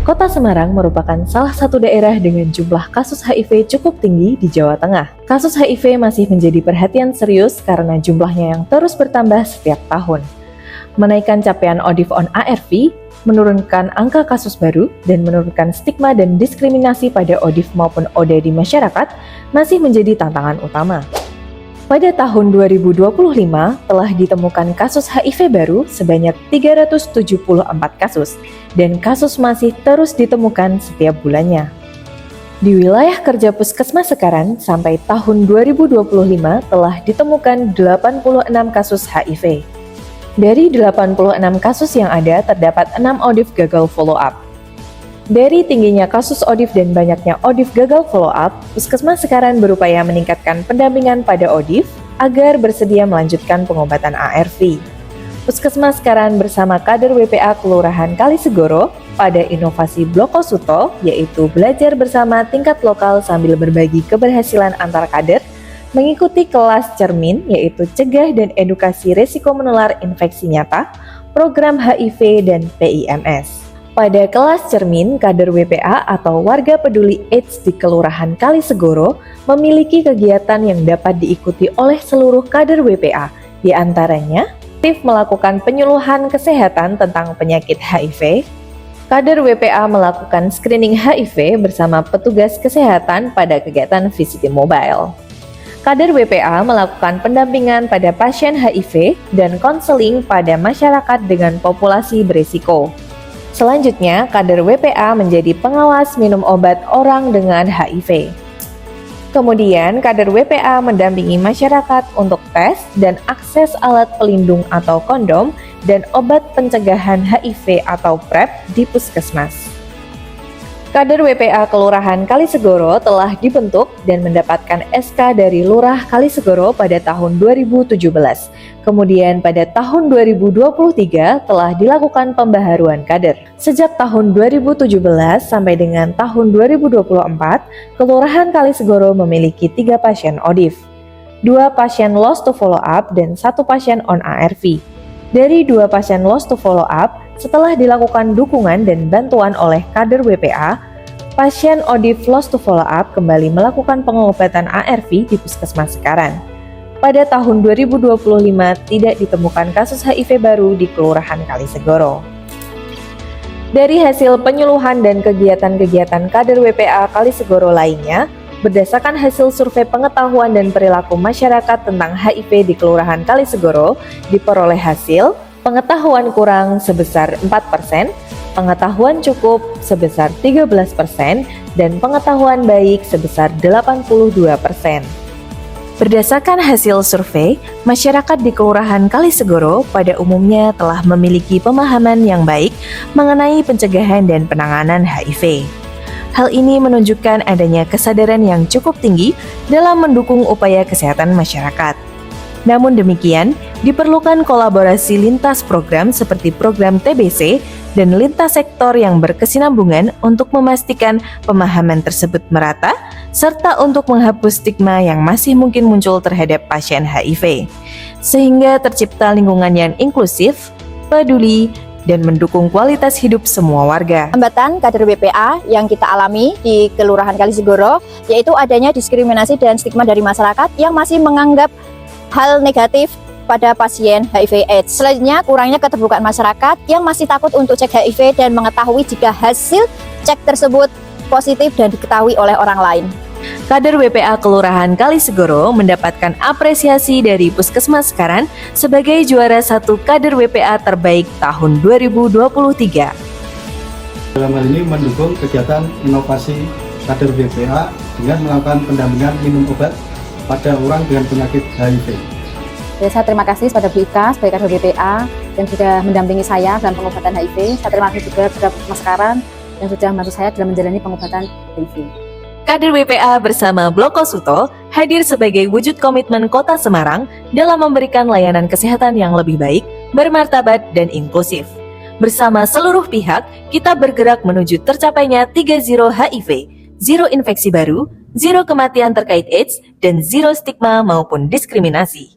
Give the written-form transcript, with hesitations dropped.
Kota Semarang merupakan salah satu daerah dengan jumlah kasus HIV cukup tinggi di Jawa Tengah. Kasus HIV masih menjadi perhatian serius karena jumlahnya yang terus bertambah setiap tahun. Menaikkan capaian ODIF on ARV, menurunkan angka kasus baru, dan menurunkan stigma dan diskriminasi pada ODIF maupun ODA di masyarakat masih menjadi tantangan utama. Pada tahun 2025 telah ditemukan kasus HIV baru sebanyak 374 kasus dan kasus masih terus ditemukan setiap bulannya. Di wilayah kerja Puskesmas Sekaran sampai tahun 2025 telah ditemukan 86 kasus HIV. Dari 86 kasus yang ada terdapat 6 ODIF gagal follow up. Dari tingginya kasus ODIF dan banyaknya ODIF gagal follow up, Puskesmas Sekaran berupaya meningkatkan pendampingan pada ODIF agar bersedia melanjutkan pengobatan ARV. Puskesmas Sekaran bersama kader WPA Kelurahan Kalisegoro pada inovasi Bloko Suto, yaitu belajar bersama tingkat lokal sambil berbagi keberhasilan antar kader, mengikuti kelas cermin, yaitu cegah dan edukasi resiko menular infeksi nyata, program HIV dan PIMS. Pada kelas cermin, kader WPA atau warga peduli AIDS di Kelurahan Kalisegoro memiliki kegiatan yang dapat diikuti oleh seluruh kader WPA, di antaranya aktif melakukan penyuluhan kesehatan tentang penyakit HIV. Kader WPA melakukan screening HIV bersama petugas kesehatan pada kegiatan Visiti Mobile. Kader WPA melakukan pendampingan pada pasien HIV dan konseling pada masyarakat dengan populasi berisiko. Selanjutnya, kader WPA menjadi pengawas minum obat orang dengan HIV. Kemudian, kader WPA mendampingi masyarakat untuk tes dan akses alat pelindung atau kondom dan obat pencegahan HIV atau PrEP di Puskesmas. Kader WPA Kelurahan Kalisegoro telah dibentuk dan mendapatkan SK dari Lurah Kalisegoro pada tahun 2017. Kemudian pada tahun 2023 telah dilakukan pembaharuan kader. Sejak tahun 2017 sampai dengan tahun 2024, Kelurahan Kalisegoro memiliki 3 pasien ODIF, 2 pasien lost to follow up, dan 1 pasien on ARV. Dari 2 pasien lost to follow up, setelah dilakukan dukungan dan bantuan oleh kader WPA, pasien ODIF lost to follow up kembali melakukan pengobatan ARV di Puskesmas Sekaran. Pada tahun 2025 tidak ditemukan kasus HIV baru di Kelurahan Kalisegoro. Dari hasil penyuluhan dan kegiatan-kegiatan kader WPA Kalisegoro lainnya, berdasarkan hasil survei pengetahuan dan perilaku masyarakat tentang HIV di Kelurahan Kalisegoro, diperoleh hasil pengetahuan kurang sebesar 4%, pengetahuan cukup sebesar 13%, dan pengetahuan baik sebesar 82%. Berdasarkan hasil survei, masyarakat di Kelurahan Kalisegoro pada umumnya telah memiliki pemahaman yang baik mengenai pencegahan dan penanganan HIV. Hal ini menunjukkan adanya kesadaran yang cukup tinggi dalam mendukung upaya kesehatan masyarakat. Namun demikian, diperlukan kolaborasi lintas program seperti program TBC dan lintas sektor yang berkesinambungan untuk memastikan pemahaman tersebut merata, serta untuk menghapus stigma yang masih mungkin muncul terhadap pasien HIV, sehingga tercipta lingkungan yang inklusif, peduli, dan mendukung kualitas hidup semua warga. Hambatan kader WPA yang kita alami di Kelurahan Kalisegoro yaitu adanya diskriminasi dan stigma dari masyarakat yang masih menganggap hal negatif pada pasien HIV/AIDS. Selanjutnya, kurangnya keterbukaan masyarakat yang masih takut untuk cek HIV dan mengetahui jika hasil cek tersebut positif dan diketahui oleh orang lain. Kader WPA Kelurahan Kalisegoro mendapatkan apresiasi dari Puskesmas Sekaran sebagai juara 1 kader WPA terbaik tahun 2023. Dalam hal ini mendukung kegiatan inovasi kader WPA dengan melakukan pendampingan minum obat pada orang dengan penyakit HIV. Ya, saya terima kasih kepada Bu Ika sebagai kader WPA yang sudah mendampingi saya dalam pengobatan HIV. Saya terima kasih juga kepada Puskesmas Sekaran yang sudah membantu saya dalam menjalani pengobatan HIV. Kader WPA bersama Bloko Suto hadir sebagai wujud komitmen Kota Semarang dalam memberikan layanan kesehatan yang lebih baik, bermartabat, dan inklusif. Bersama seluruh pihak, kita bergerak menuju tercapainya 3-0 HIV, 0 infeksi baru, 0 kematian terkait AIDS, dan 0 stigma maupun diskriminasi.